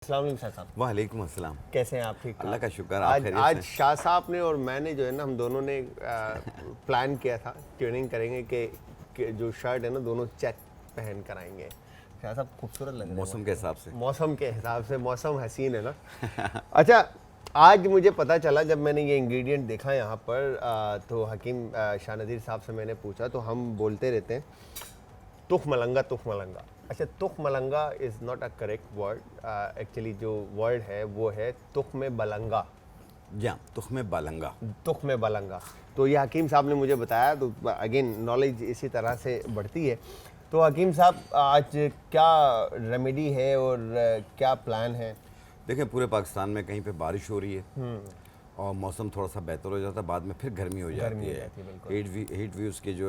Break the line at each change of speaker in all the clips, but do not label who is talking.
अस्सलाम वालेकुम शाह साहब,
वालेकुम अस्सलाम।
कैसे हैं आप? ठीक
अल्लाह का शुक्र, आप
आज
खैरियत
आज
से?
शाह साहब ने और मैंने जो है ना, हम दोनों ने प्लान किया था ट्यूनिंग करेंगे कि जो शर्ट है ना दोनों चेक पहन कर आएंगे। शाह साहब खूबसूरत लग रहे हैं
मौसम के हिसाब से।
मौसम के हिसाब से। मौसम हसीन है ना। अच्छा, आज मुझे पता चला जब मैंने ये इंग्रेडिएंट देखा यहाँ पर तो हकीम शाह नज़ीर साहब से मैंने पूछा, तो हम बोलते रहते हैं तुख मलंगा तुख मलंगा। अच्छा, तुख मलंगा is not a correct word. Actually जो वर्ड है वो है तुख में बलंगा।
या तुख में बालंगा।
तुख में बलंगा। तो ये हकीम साहब ने मुझे बताया, तो अगेन नॉलेज इसी तरह से बढ़ती है। तो हकीम साहब, आज क्या रेमेडी है और क्या प्लान है?
देखें, पूरे पाकिस्तान में कहीं पे बारिश हो रही है और मौसम थोड़ा सा बेहतर हो जाता है, बाद में फिर गर्मी हो जाती है।
बिल्कुल।
हीट वेव्स के जो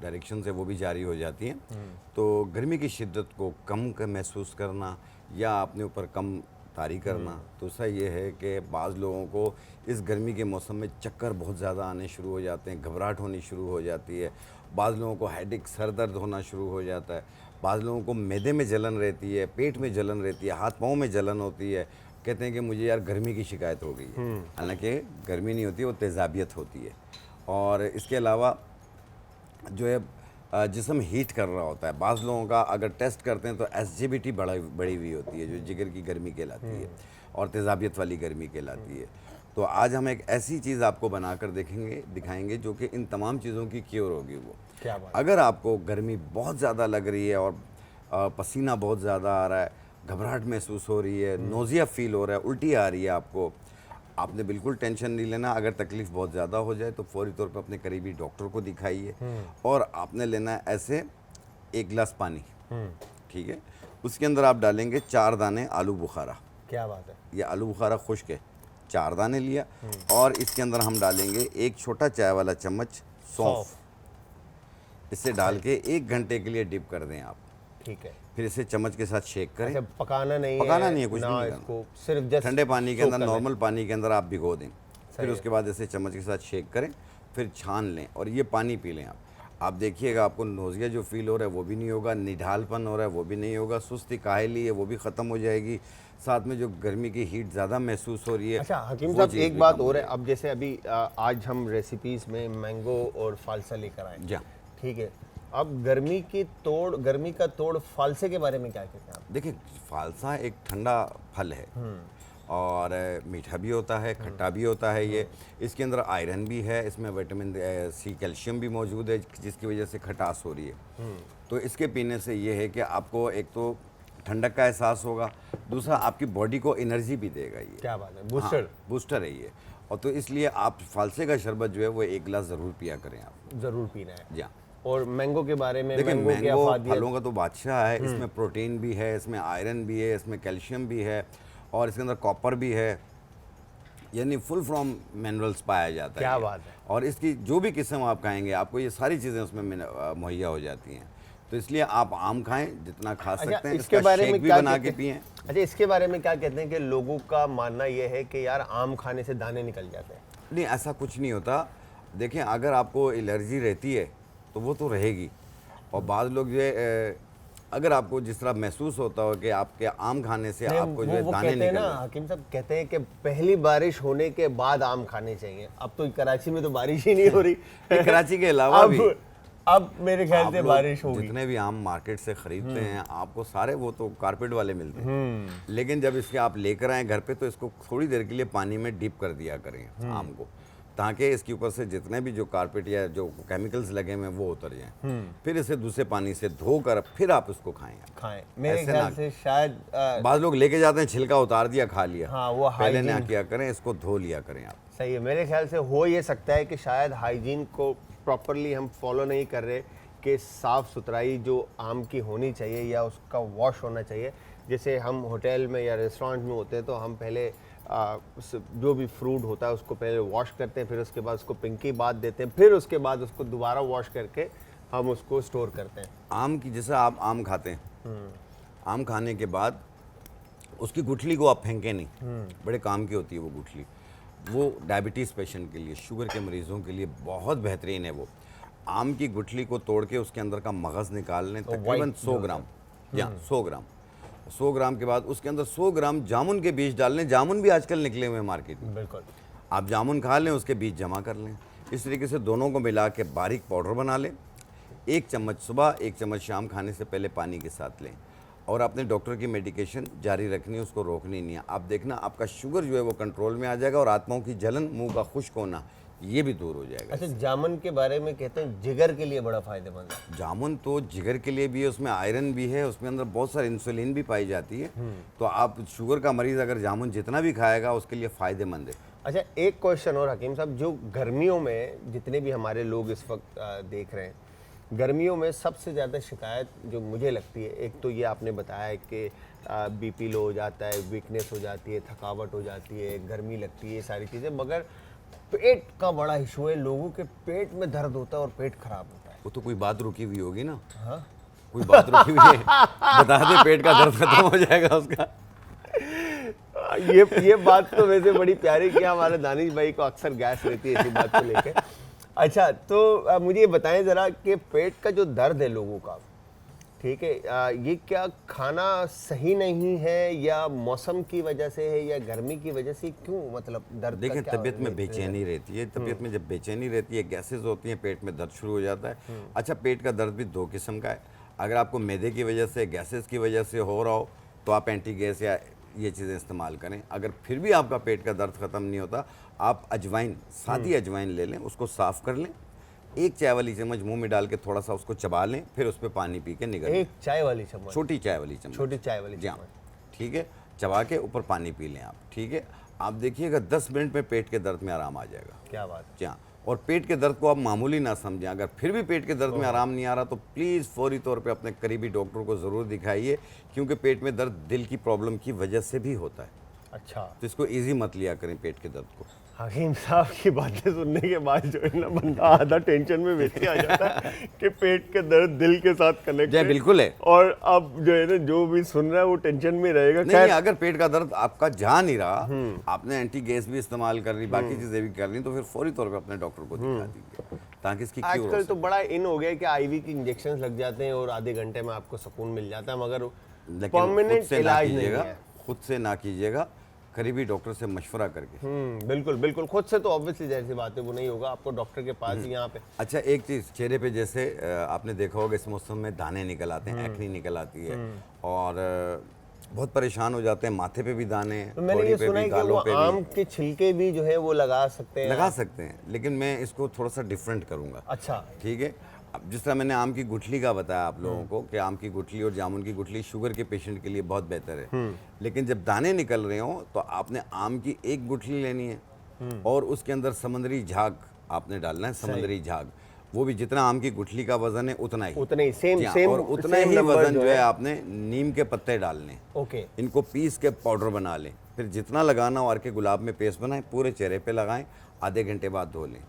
डायरेक्शन है वो भी जारी हो जाती हैं। तो गर्मी की शिद्दत को महसूस करना या अपने ऊपर कम तारी करना, तो उसका ये है कि बाज़ लोगों को इस गर्मी के मौसम में चक्कर बहुत ज़्यादा आने शुरू हो जाते हैं, घबराहट होनी शुरू हो जाती है। बाज़ लोगों को हेडेक, सर दर्द होना शुरू हो जाता है। बाज़ लोगों को मैदे में जलन रहती है, पेट में जलन रहती है, हाथ पाँव में जलन होती है। कहते हैं कि मुझे यार गर्मी की शिकायत हो गई है। हालांकि गर्मी नहीं होती, वो तेज़ाबियत होती है। और इसके अलावा जो है जिस्म हीट कर रहा होता है। बाज़ लोगों का अगर टेस्ट करते हैं तो एसजीबीटी बढ़ी हुई होती है, जो जिगर की गर्मी कहलाती है और तेज़ाबियत वाली गर्मी कहलाती है। तो आज हम एक ऐसी चीज़ आपको बनाकर दिखाएंगे जो कि इन तमाम चीज़ों की क्योर होगी। वो
क्या बात?
अगर आपको गर्मी बहुत ज़्यादा लग रही है और पसीना बहुत ज़्यादा आ रहा है, घबराहट महसूस हो रही है, नोज़िया फील हो रहा है, उल्टी आ रही है आपको, आपने बिल्कुल टेंशन नहीं लेना। अगर तकलीफ़ बहुत ज़्यादा हो जाए तो फौरी तौर पर अपने करीबी डॉक्टर को दिखाइए। और आपने लेना है ऐसे 1 गिलास पानी, ठीक है। उसके अंदर आप डालेंगे 4 दाने आलू बुखारा।
क्या बात है?
ये आलू बुखारा खुश्क है, 4 दाने लिया। और इसके अंदर हम डालेंगे 1 छोटा चाय वाला चम्मच सौंफ। इसे डाल के 1 घंटे के लिए डिप कर दें आप।
ठीक है।
फिर इसे चम्मच के साथ शेक करें।
अच्छा, पकाना नहीं
है कुछ
ना,
नहीं करना।
इसको सिर्फ जस्ट
ठंडे पानी के अंदर, नॉर्मल पानी के अंदर आप भिगो दें। फिर
है।
उसके बाद इसे चम्मच के साथ शेक करें, फिर छान लें और ये पानी पी लें आप देखिएगा आपको नोज़िया जो फील हो रहा है वो भी नहीं होगा, निढालपन हो रहा है वो भी नहीं होगा, सुस्ती काहली है वो भी ख़त्म हो जाएगी। साथ में जो गर्मी की हीट ज़्यादा महसूस हो रही है।
अच्छा हकीम
वो
साहब,
चीज़
एक
भी
बात
कम हो
और है।
जाएगी।
अब जैसे अभी आज हम रेसिपीज़ में मैंगो और फालसा लेकर आए,
जी
ठीक है। अब गर्मी का तोड़ फालसे के बारे में क्या कहते हैं आप?
देखिए, फालसा एक ठंडा फल है और मीठा भी होता है, खट्टा भी होता है। ये इसके अंदर आयरन भी है, इसमें विटामिन सी, कैल्शियम भी मौजूद है, जिसकी वजह से खटास हो रही है। तो इसके पीने से ये है कि आपको एक तो ठंडक का एहसास होगा, दूसरा आपकी बॉडी को एनर्जी भी देगा ये।
क्या बात है, बूस्टर।
बूस्टर है ये। और तो इसलिए आप फालसे का शरबत जो है वो 1 गिलास ज़रूर पिया करें आप।
ज़रूर पीना है।
जी।
और मैंगो के बारे में,
देखिए,
की
मैंगो
अफादियत।
फलों का तो बादशाह है। इसमें प्रोटीन भी है, इसमें आयरन भी है, इसमें कैल्शियम भी है और इसके अंदर कॉपर भी है, यानी फुल फ्रॉम मिनरल्स पाया जाता है।
क्या बात है।
और इसकी जो भी किस्म आप खाएंगे आपको ये सारी चीज़ें उसमें मुहैया हो जाती हैं। तो इसलिए आप आम खाएं जितना खा सकते हैं,
इसके
इसका
बारे
शेक
में
भी
क्या
बना के
कहते
पिएं।
हैं? अच्छा, इसके बारे में क्या कहते हैं कि लोगों का मानना यह है कि यार आम खाने से दाने निकल जाते हैं।
नहीं, ऐसा कुछ नहीं होता। देखें, अगर आपको एलर्जी रहती है तो वो तो रहेगी। और बाद लोग ये अगर आपको जिस तरह महसूस होता हो कि आपके आम खाने से आपको जो है दाने
कहते हैं
निकल
ना,
रहे हैं।
हकीम साहब कहते हैं कि पहली बारिश होने के बाद आम खाने चाहिए। अब तो कराची में तो बारिश ही नहीं हो रही।
नहीं, कराची के अलावा भी
अब मेरे ख्याल
आप
से
लोग
बारिश होगी।
जितने भी आम मार्केट से खरीदते हैं आपको सारे वो तो कारपेट वाले मिलते हैं। लेकिन जब इसके आप लेकर आए घर पे तो इसको थोड़ी देर के लिए पानी में डिप कर दिया करें आम को, ताकि इसके ऊपर से जितने भी जो कारपेट या जो केमिकल्स लगे हुए हैं वो उतर जाएं। फिर इसे दूसरे पानी से धोकर फिर आप इसको खाएं।
मेरे ख्याल से शायद
बाद लोग लेके जाते हैं, छिलका उतार दिया, खा लिया।
हाँ, वो
पहले ना
हाइजीन
किया करें, इसको धो लिया करें आप।
सही है। मेरे ख्याल से हो ये सकता है कि शायद हाइजीन को प्रॉपरली हम फॉलो नहीं कर रहे, कि साफ़ सुथराई जो आम की होनी चाहिए या उसका वॉश होना चाहिए। जैसे हम होटल में या रेस्टोरेंट में होते हैं तो हम पहले जो भी फ्रूट होता है उसको पहले वॉश करते हैं, फिर उसके बाद उसको पिंकी बात देते हैं, फिर उसके बाद उसको दोबारा वॉश करके हम उसको स्टोर करते हैं।
आम की, जैसे आप आम खाते हैं, आम खाने के बाद उसकी गुठली को आप फेंकें नहीं। बड़े काम की होती है वो गुठली। वो डायबिटीज़ पेशेंट के लिए, शुगर के मरीज़ों के लिए बहुत बेहतरीन है। वो आम की गुठली को तोड़ के उसके अंदर का मगज़ निकाल लें, तकरीबन 100 ग्राम या 100 ग्राम। 100 ग्राम के बाद उसके अंदर 100 ग्राम जामुन के बीज डाल लें। जामुन भी आजकल निकले हुए हैं मार्केट में,
बिल्कुल।
आप जामुन खा लें, उसके बीज जमा कर लें। इस तरीके से दोनों को मिला के बारीक पाउडर बना लें। 1 चम्मच सुबह, 1 चम्मच शाम खाने से पहले पानी के साथ लें। और अपने डॉक्टर की मेडिकेशन जारी रखनी है, उसको रोकनी नहीं है। आप देखना आपका शुगर जो है वो कंट्रोल में आ जाएगा और आत्माओं की जलन, मुंह का खुश्क होना, ये भी दूर हो जाएगा।
अच्छा, जामुन के बारे में कहते हैं जिगर के लिए बड़ा फायदेमंद है।
जामुन तो जिगर के लिए भी है, उसमें आयरन भी है, उसमें अंदर बहुत सारी इंसुलिन भी पाई जाती है। तो आप शुगर का मरीज़ अगर जामुन जितना भी खाएगा उसके लिए फ़ायदेमंद है।
अच्छा, एक क्वेश्चन और हकीम साहब, जो गर्मियों में जितने भी हमारे लोग इस वक्त देख रहे हैं, गर्मियों में सबसे ज़्यादा शिकायत जो मुझे लगती है, एक तो ये आपने बताया है कि बीपी लो हो जाता है, वीकनेस हो जाती है, थकावट हो जाती है, गर्मी लगती है, ये सारी चीज़ें, मगर पेट का बड़ा इशू है। लोगों के पेट में दर्द होता है और पेट खराब होता है।
वो तो कोई बात रुकी हुई होगी ना।
हाँ,
कोई बात रुकी हुई है, बता दे, पेट का दर्द खत्म हो जाएगा उसका।
ये बात तो वैसे बड़ी प्यारी कि हमारे दानिश भाई को अक्सर गैस रहती है इसी बात को लेके। अच्छा, तो मुझे ये बताएं ज़रा कि पेट का जो दर्द है लोगों का, ठीक है, ये क्या खाना सही नहीं है या मौसम की वजह से है या गर्मी की वजह से, क्यों मतलब दर्द?
देखिए, तबीयत में बेचैनी रहती है। तबीयत में जब बेचैनी रहती है, गैसेज होती हैं, पेट में दर्द शुरू हो जाता है। अच्छा, पेट का दर्द भी 2 किस्म का है। अगर आपको मैदे की वजह से, गैसेज की वजह से हो रहा हो तो आप एंटी गैस या ये चीज़ें इस्तेमाल करें। अगर फिर भी आपका पेट का दर्द ख़त्म नहीं होता, आप अजवाइन, सादी अजवाइन ले लें, उसको साफ़ कर लें, 1 चाय वाली चम्मच मुंह में डाल के थोड़ा सा उसको चबा लें, फिर उस पर पानी पी के निगल लें।
1 चाय वाली चम्मच?
छोटी चाय वाली चम्मच।
छोटी चाय वाली
जी हाँ,
चम्मच,
ठीक है। चबा के ऊपर पानी पी लें आप, ठीक है। आप देखिएगा 10 मिनट में पेट के दर्द में आराम आ जाएगा।
क्या बात है।
जी हाँ। और पेट के दर्द को आप मामूली ना समझें। अगर फिर भी पेट के दर्द में आराम नहीं आ रहा तो प्लीज़ फौरी तौर पे अपने करीबी डॉक्टर को ज़रूर दिखाइए, क्योंकि पेट में दर्द दिल की प्रॉब्लम की वजह से भी होता है।
अच्छा,
तो इसको इजी मत लिया करें पेट के दर्द को।
हकीम साहब की बातें सुनने के बाद जो है ना, बंदा आधा टेंशन में वैसे आ जाता है कि पेट के दर्द दिल के साथ कनेक्ट है।
बिल्कुल है।
और अब जो है ना, जो भी सुन रहा है वो टेंशन में रहेगा।
नहीं, अगर पेट का दर्द आपका जा नहीं रहा, आपने एंटी गैस भी इस्तेमाल कर ली, बाकी चीज़ें भी कर ली, तो फिर फौरी तौर पे अपने डॉक्टर को दिखा दीजिए ताकि इसकी क्योर हो
आजकल तो
सके।
बड़ा इन हो गया कि आईवी की इंजेक्शन लग जाते हैं और आधे घंटे में आपको सुकून मिल जाता है, मगर
लेकिन खुद
परमानेंट
से ना
इलाज नहीं
कीजिएगा,
है।
खुद से ना कीजिएगा, करीबी डॉक्टर से मशवरा करके।
बिल्कुल बिल्कुल, खुद से तो ऑब्वियसली जाहिर सी बात है वो नहीं होगा, आपको डॉक्टर के पास ही यहाँ पे।
अच्छा, एक चीज़, चेहरे पे जैसे आपने देखा होगा इस मौसम में दाने निकल आते हैं, एक्नी निकल आती है और बहुत परेशान हो जाते हैं, माथे पे भी दाने,
तो मैंने
बॉडी
ये
पे
सुना
भी,
है कि
गालों
वो
पे भी
आम के छिलके भी जो है वो लगा सकते हैं।
लगा सकते हैं, लेकिन मैं इसको थोड़ा सा डिफरेंट करूँगा।
अच्छा,
ठीक है। अब जिस तरह मैंने आम की गुठली का बताया आप लोगों को कि आम की गुठली और जामुन की गुठली शुगर के पेशेंट के लिए बहुत बेहतर है, लेकिन जब दाने निकल रहे हो तो आपने आम की 1 गुठली लेनी है और उसके अंदर समुद्री झाग आपने डालना है। समुद्री झाग, वो भी जितना आम की गुठली का वजन है उतना ही
सेम
सेम, और उतना ही वजन जो है आपने नीम के पत्ते डालने।
ओके,
इनको पीस के पाउडर बना लें, फिर जितना लगाना हो के गुलाब में पेस्ट बनाएं, पूरे चेहरे पे लगाएं, आधे घंटे बाद धो लें।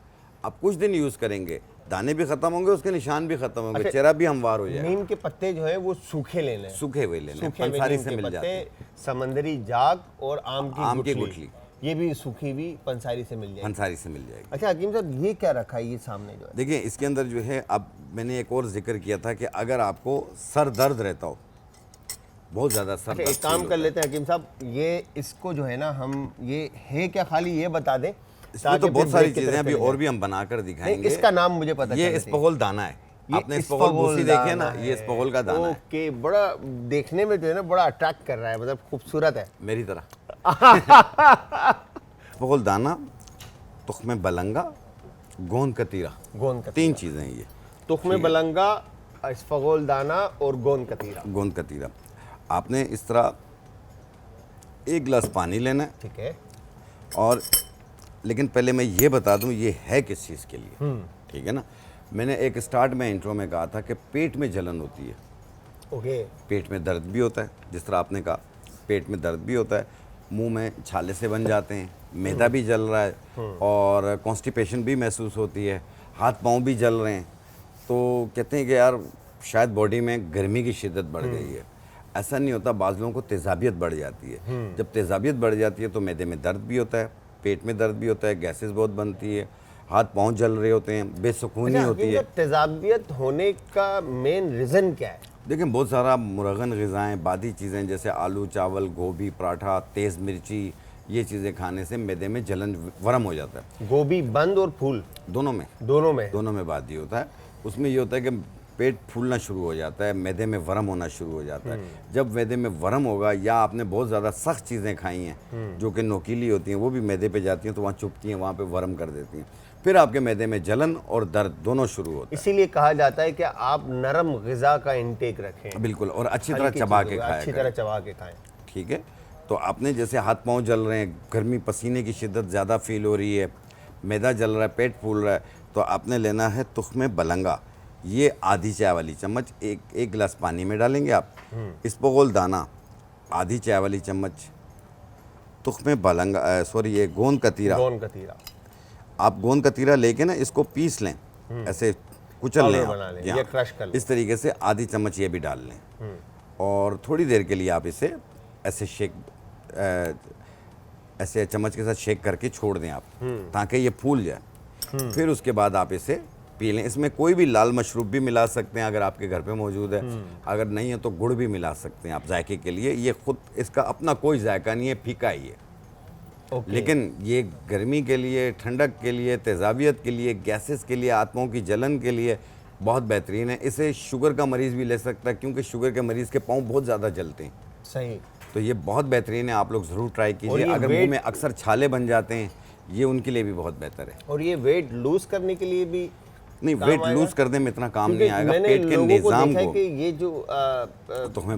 आप कुछ दिन यूज़ करेंगे, दाने भी खत्म होंगे, उसके निशान भी खत्म होंगे, चेहरा भी हमवार हो जाएगा।
नीम के पत्ते जो है वो सूखे लेने हैं,
सूखे हुए लेने,
सूखे हुए
पंसारी
नीम
से
के
मिल जाते हैं।
पत्ते, समंदरी जाग और आम की
गुठली।
गुठली, ये भी सूखी हुई पंसारी से मिल जाएगी।
पंसारी से मिल जाएगी।
अच्छा हकीम साहब, ये क्या रखा है ये सामने जो है?
देखिए, इसके अंदर जो है, अब मैंने एक और जिक्र किया था कि अगर आपको सर दर्द रहता हो, बहुत ज़्यादा सर
अच्छा,
दर्द
एक काम कर लेते हैं हकीम साहब, ये इसको जो है ना, हम ये है क्या, खाली ये बता दें।
इसमें तो बहुत सारी चीज़ें अभी और भी हम बनाकर दिखाएंगे।
इसका नाम मुझे पता
ये इस्पगोल दाना है। आपने इस्पगोल भूसी देखी है ना, ये इस्पगोल का दाना है।
ओके, बड़ा देखने में जो है ना बड़ा अट्रैक्ट कर रहा है, मतलब खूबसूरत है
मेरी तरह। इस्पगोल दाना, तुख्मे बलंगा, गोंद कतीरा,
गोंद
3 चीज़ें हैं ये।
तुख्मे बलंगा, इस्फगोल दाना और गोंद कतीरा।
गोंद कतीरा आपने इस तरह 1 गिलास पानी लेना है,
ठीक है।
और लेकिन पहले मैं ये बता दूं ये है किस चीज़ के लिए, ठीक है ना। मैंने एक स्टार्ट में इंट्रो में कहा था कि पेट में जलन होती है,
ओके,
पेट में दर्द भी होता है, जिस तरह आपने कहा पेट में दर्द भी होता है, मुंह में छाले से बन जाते हैं, मैदा भी जल रहा है और कॉन्स्टिपेशन भी महसूस होती है, हाथ पाँव भी जल रहे हैं, तो कहते हैं कि यार शायद बॉडी में गर्मी की शिद्दत बढ़ गई है। ऐसा नहीं होता, बाज़ लोगों को तेज़ाबियत बढ़ जाती है। जब तेज़ाबियत बढ़ जाती है तो मैदे में दर्द भी होता है, पेट में दर्द भी होता है, गैसेस बहुत बनती है, हाथ पाँव जल रहे होते हैं, बेसुकूनी होती है।
तेजाबियत होने का मेन रीज़न क्या है?
देखें बहुत सारा मुरगन ग़िज़ाएँ, बादी चीज़ें जैसे आलू, चावल, गोभी, पराठा, तेज़ मिर्ची, ये चीज़ें खाने से मैदे में जलन वरम हो जाता है।
गोभी बंद और फूल
दोनों
में
दोनों में बादी होता है। उसमें ये होता है कि पेट फूलना शुरू हो जाता है, मैदे में वरम होना शुरू हो जाता है। जब मैदे में वरम होगा या आपने बहुत ज़्यादा सख्त चीज़ें खाई हैं जो कि नोकीली होती हैं, वो भी मैदे पे जाती हैं तो वहाँ चुभती हैं, वहाँ पे वरम कर देती हैं। फिर आपके मैदे में जलन और दर्द दोनों शुरू होता है।
इसीलिए कहा जाता है कि आप नरम ग़िज़ा का इंटेक रखें,
बिल्कुल, और अच्छी तरह
हल्की
चबा
चीज़ों
के
का
खाया
अच्छी
करें।
तरह चबा के खाएं।
ठीक है, तो आपने जैसे हाथ पांव जल रहे हैं, गर्मी, पसीने की शिद्दत ज़्यादा फील हो रही है, मैदा जल रहा है, पेट फूल रहा है, तो आपने लेना है तुख्मे बलंगा। ये आधी चाय वाली चम्मच एक गिलास पानी में डालेंगे आप। इसबगोल दाना आधी चाय वाली चम्मच, तुख्मे बलंगा ये गोंद कतीरा। आप गोंद कतीरा लेके ना इसको पीस लें, ऐसे कुचल लें,
बना लें
आप
या क्रश कर लें।
इस तरीके से आधी चम्मच ये भी डाल लें और थोड़ी देर के लिए आप इसे ऐसे ऐसे चम्मच के साथ शेक करके छोड़ दें आप, ताकि ये फूल जाए। फिर उसके बाद आप इसे पी लें। इसमें कोई भी लाल मशरूब भी मिला सकते हैं अगर आपके घर पे मौजूद है, अगर नहीं है तो गुड़ भी मिला सकते हैं आप जायके के लिए। ये खुद इसका अपना कोई जायका नहीं है, फीका ही है। लेकिन ये गर्मी के लिए, ठंडक के लिए, तेज़ाबियत के लिए, गैसेस के लिए, आत्माओं की जलन के लिए बहुत बेहतरीन है। इसे शुगर का मरीज़ भी ले सकता है, क्योंकि शुगर के मरीज़ के पाँव बहुत ज़्यादा जलते हैं।
सही।
तो ये बहुत बेहतरीन है, आप लोग ज़रूर ट्राई कीजिए। अगर मुंह में अक्सर छाले बन जाते हैं, ये उनके लिए भी बहुत बेहतर है।
और ये वेट लूज़ करने के लिए भी
नहीं, वेट लूज़ करने में इतना काम नहीं आएगा, पेट के निज़ाम को।
कि ये जो तुख्मे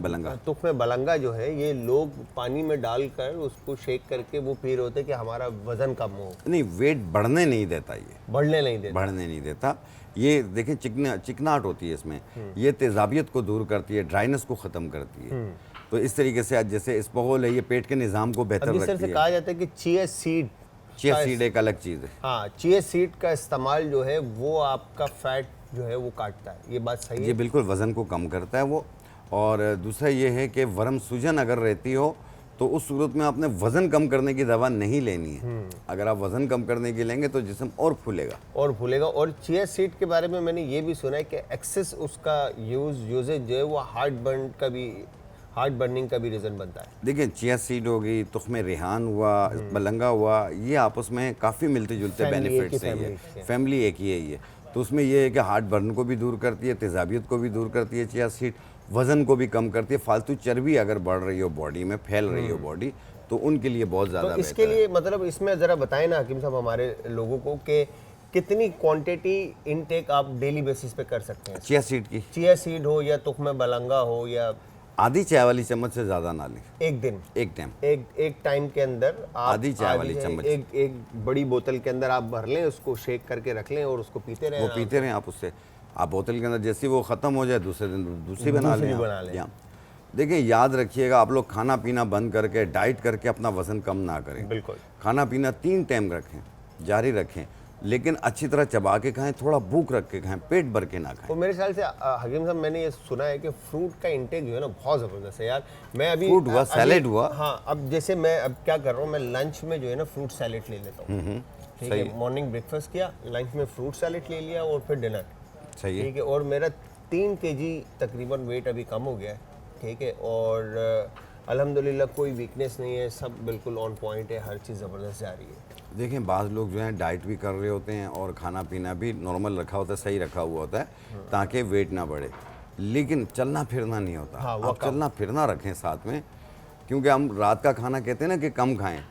बलंगा जो है, ये लोग पानी में डालकर उसको शेक करके वो पी रहे होते हैं कि हमारा वजन कम हो।
नहीं, वेट बढ़ने नहीं देता, ये
बढ़ने नहीं देता।
ये देखें चिकनाहट होती है इसमें, ये तेज़ाबियत को दूर करती है, ड्राइनेस को ख़त्म करती है। तो इस तरीके से आज जैसे इसबगोल है, ये पेट के निज़ाम को बेहतर रखती है।
कहा जाता है कि चिया सीड
एक अलग चीज़ है।
हाँ, चिया सीड का इस्तेमाल जो है वो आपका फैट जो है वो काटता है। ये बात सही है?
ये बिल्कुल वज़न को कम करता है वो। और दूसरा ये है कि वरम सूजन अगर रहती हो तो उस सूरत में आपने वज़न कम करने की दवा नहीं लेनी है। अगर आप वज़न कम करने की लेंगे तो जिस्म और फूलेगा।
और चिया सीड के बारे में मैंने ये भी सुना है कि एक्सेस उसका यूजेज जो है वो हार्ट बर्निंग का भी रीज़न बनता है।
देखिए, चिया सीड होगी, तुख्मे रेहान हुआ, बलंगा हुआ, ये आपस में काफ़ी मिलते जुलते बेनिफिट्स हैं। ये फैमिली एक ही है ये। तो उसमें ये है कि हार्ट बर्न को भी दूर करती है, तेज़ाबियत को भी दूर करती है चिया सीड, वज़न को भी कम करती है। फालतू चर्बी अगर बढ़ रही हो बॉडी में, फैल रही हो बॉडी, तो उनके लिए बहुत ज़्यादा
तो इसके लिए मतलब इसमें ज़रा बताएं ना हकीम साहब हमारे लोगों को कि कितनी क्वांटिटी इनटेक आप डेली बेसिस पे कर सकते हैं
चिया सीड की?
चिया सीड हो या तुख्मे बलंगा हो या
आधी चाय वाली चम्मच से ज़्यादा ना लें।
एक टाइम के अंदर आप
आधी चाय वाली चम्मच,
एक बड़ी बोतल के अंदर आप भर लें, उसको शेक करके रख लें और उसको पीते रहें।
आप उससे, आप बोतल के अंदर जैसे वो ख़त्म हो जाए दूसरे दिन दूसरी बना लें। देखिए, याद रखिएगा, आप लोग खाना पीना बंद करके, डाइट करके अपना वज़न कम ना करें।
बिल्कुल।
खाना पीना 3 टाइम रखें, जारी रखें, लेकिन अच्छी तरह चबा के खाएं, थोड़ा भूख रख के खाएं, पेट भर के ना खाएं।
तो मेरे ख्याल से हकीम साहब मैंने ये सुना है कि फ्रूट का इंटेक जो है ना बहुत ज़बरदस्त है यार। मैं अभी
फ्रूट हुआ, सैलेड हुआ।
हाँ, अब जैसे मैं अब क्या कर रहा हूँ, मैं लंच में जो है ना फ्रूट सैलेड ले लेता हूँ। ठीक है, मॉर्निंग ब्रेकफास्ट किया, लंच में फ्रूट सैलेड ले लिया और फिर डिनर।
सही है।
ठीक है, और मेरा 3 kg तकरीबन वेट अभी कम हो गया है। ठीक है, और अल्हम्दुलिल्लाह कोई वीकनेस नहीं है, सब बिल्कुल ऑन पॉइंट है, हर चीज़ ज़बरदस्त जा रही है।
देखें, बाज़ लोग जो हैं डाइट भी कर रहे होते हैं और खाना पीना भी नॉर्मल रखा होता है, सही रखा हुआ होता है, ताकि वेट ना बढ़े, लेकिन चलना फिरना नहीं होता।
हाँ,
आप चलना फिरना रखें साथ में, क्योंकि हम रात का खाना कहते हैं ना कि कम खाएं,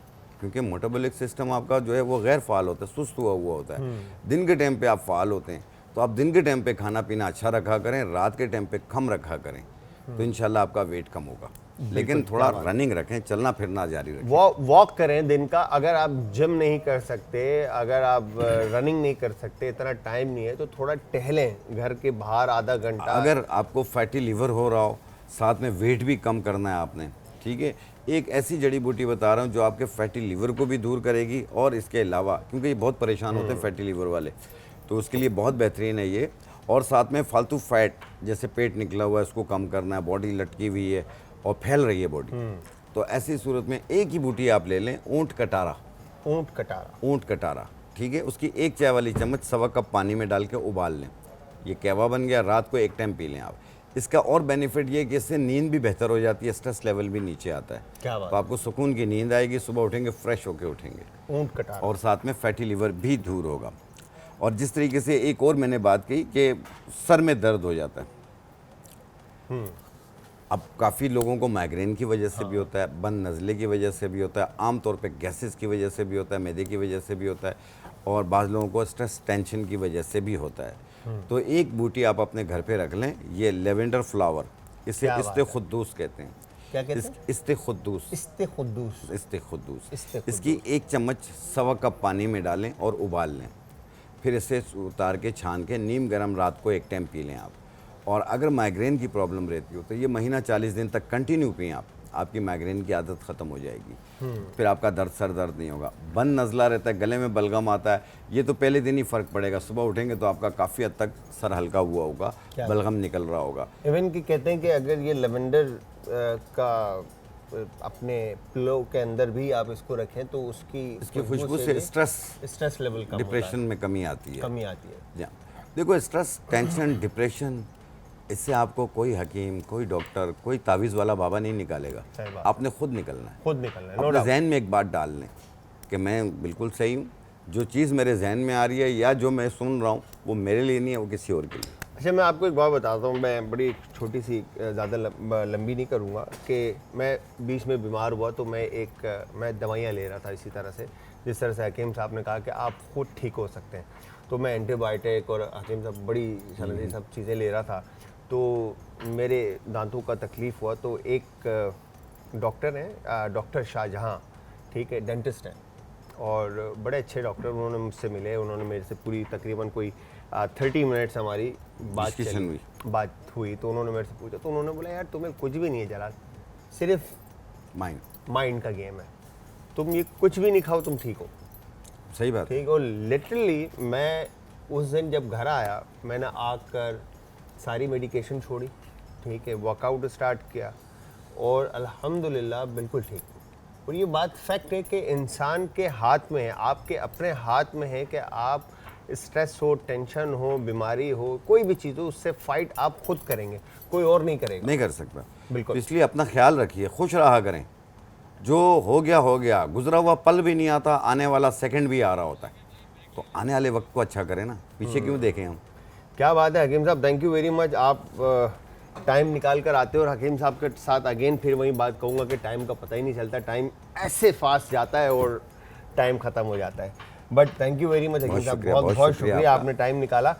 क्योंकि मेटाबॉलिक सिस्टम आपका जो है वो गैर फ़ाल होता है, सुस्त हुआ होता है। दिन के टाइम पे आप फ़ाल होते हैं, तो आप दिन के टाइम पे खाना पीना अच्छा रखा करें, रात के टाइम पे कम रखा करें, तो इंशाल्लाह आपका वेट कम होगा। लेकिन थोड़ा रनिंग रखें, चलना फिरना जारी रखें।
वॉक करें दिन का। अगर आप जिम नहीं कर सकते, अगर आप रनिंग नहीं कर सकते, इतना टाइम नहीं है, तो थोड़ा टहलें घर के बाहर आधा घंटा।
अगर आपको फैटी लिवर हो रहा हो, साथ में वेट भी कम करना है आपने, ठीक है, एक ऐसी जड़ी बूटी बता रहा हूँ जो आपके फैटी लिवर को भी दूर करेगी, और इसके अलावा क्योंकि ये बहुत परेशान होते हैं फैटी लिवर वाले, तो उसके लिए बहुत बेहतरीन है ये। और साथ में फालतू फैट, जैसे पेट निकला हुआ है, उसको कम करना है, बॉडी लटकी हुई है और फैल रही है बॉडी, तो ऐसी सूरत में एक ही बूटी आप ले लें, ऊँट कटारा, ठीक है, उसकी 1 चाय वाली चम्मच 1.25 कप पानी में डाल के उबाल लें। ये कहवा बन गया, रात को 1 टाइम पी लें आप। इसका और बेनिफिट ये है कि इससे नींद भी बेहतर हो जाती है, स्ट्रेस लेवल भी नीचे आता है।
क्या बात
तो आपको सुकून की नींद आएगी, सुबह उठेंगे फ्रेश होके उठेंगे,
ऊँट कटार।
और साथ में फैटी लिवर भी दूर होगा। और जिस तरीके से एक और मैंने बात कही कि सर में दर्द हो जाता है, अब काफ़ी लोगों को माइग्रेन की वजह से भी होता है, बंद नज़ले की वजह से भी होता है, आमतौर पे गैसेस की वजह से भी होता है, मैदे की वजह से भी होता है, और बाज़ लोगों को स्ट्रेस टेंशन की वजह से भी होता है। तो एक बूटी आप अपने घर पे रख लें, ये लेवेंडर फ्लावर, इसे
क्या बात
इस्ते खुद्दूस कहते हैं।
क्या कहते हैं?
इस्ते खुद्दूस,
इस्ते खुद्दूस।
इस्ते खुद्दूस।
इस्ते खुद्दूस।
इसकी 1 चम्मच 1.25 कप पानी में डालें और उबाल लें, फिर इसे उतार के छान के नीम गर्म रात को एक टाइम पी लें आप। और अगर माइग्रेन की प्रॉब्लम रहती हो तो ये महीना 40 दिन तक कंटिन्यू पिएं आप, आपकी माइग्रेन की आदत ख़त्म हो जाएगी। फिर आपका सर दर्द नहीं होगा। बंद नज़ला रहता है, गले में बलगम आता है, ये तो पहले दिन ही फ़र्क पड़ेगा। सुबह उठेंगे तो आपका काफ़ी हद तक सर हल्का हुआ होगा, बलगम निकल रहा होगा।
इवन कि कहते हैं कि अगर ये लेवेंडर का अपने पिलो के अंदर भी आप इसको रखें तो
इसकी खुशबू से
स्ट्रेस लेवल कम
डिप्रेशन में कमी आती है।
कमी आती है।
या देखो, स्ट्रेस, टेंशन, डिप्रेशन, इससे आपको कोई हकीम, कोई डॉक्टर, कोई तावीज़ वाला बाबा नहीं निकालेगा।
सही बात।
आपने खुद निकलना है।
खुद निकलना है, नो
अपने
डाउट।
जहन में एक बात डाल लें कि मैं बिल्कुल सही हूँ, जो चीज़ मेरे जहन में आ रही है या जो मैं सुन रहा हूँ वो मेरे लिए नहीं है, वो किसी और के लिए।
अच्छा, मैं आपको एक बात बताता हूँ, मैं बड़ी छोटी सी, ज़्यादा लंबी नहीं करूँगा, कि मैं बीच में बीमार हुआ तो मैं दवाइयाँ ले रहा था इसी तरह से, जिस तरह से हकीम साहब ने कहा कि आप खुद ठीक हो सकते हैं। तो मैं एंटीबायोटिक और हकीम साहब बड़ी सारी सब चीज़ें ले रहा था, तो मेरे दांतों का तकलीफ़ हुआ। तो एक डॉक्टर हैं, डॉक्टर शाहजहाँ, ठीक है, डेंटिस्ट हैं और बड़े अच्छे डॉक्टर, उन्होंने मुझसे मिले, उन्होंने मेरे से पूरी तकरीबन कोई 30 मिनट्स हमारी बात हुई। तो उन्होंने मेरे से पूछा, तो उन्होंने बोला यार तुम्हें कुछ भी नहीं है जलाल, सिर्फ माइंड का गेम है, तुम ये कुछ भी नहीं खाओ तुम ठीक हो।
सही बात।
ठीक। और लिटरली मैं उस दिन जब घर आया, मैंने आकर सारी मेडिकेशन छोड़ी, ठीक है, वर्कआउट स्टार्ट किया और अल्हम्दुलिल्लाह बिल्कुल ठीक हूँ। और ये बात फैक्ट है कि इंसान के हाथ में है, आपके अपने हाथ में है कि आप स्ट्रेस हो, टेंशन हो, बीमारी हो, कोई भी चीज़ हो, उससे फाइट आप खुद करेंगे, कोई और नहीं करेगा।
नहीं कर सकता।
बिल्कुल।
तो इसलिए अपना ख्याल रखिए, खुश रहा करें। जो हो गया, गुजरा हुआ पल भी नहीं आता, आने वाला सेकंड भी आ रहा होता है। तो आने वाले वक्त को अच्छा करें ना, पीछे क्यों देखें हम।
क्या बात है हकीम साहब, थैंक यू वेरी मच। आप टाइम निकाल कर आते हो और हकीम साहब के साथ अगेन फिर वही बात कहूँगा कि टाइम का पता ही नहीं चलता, टाइम ऐसे फास्ट जाता है और टाइम ख़त्म हो जाता है। But thank you very much हकीम साहब, बहुत बहुत शुक्रिया, आपने टाइम निकाला।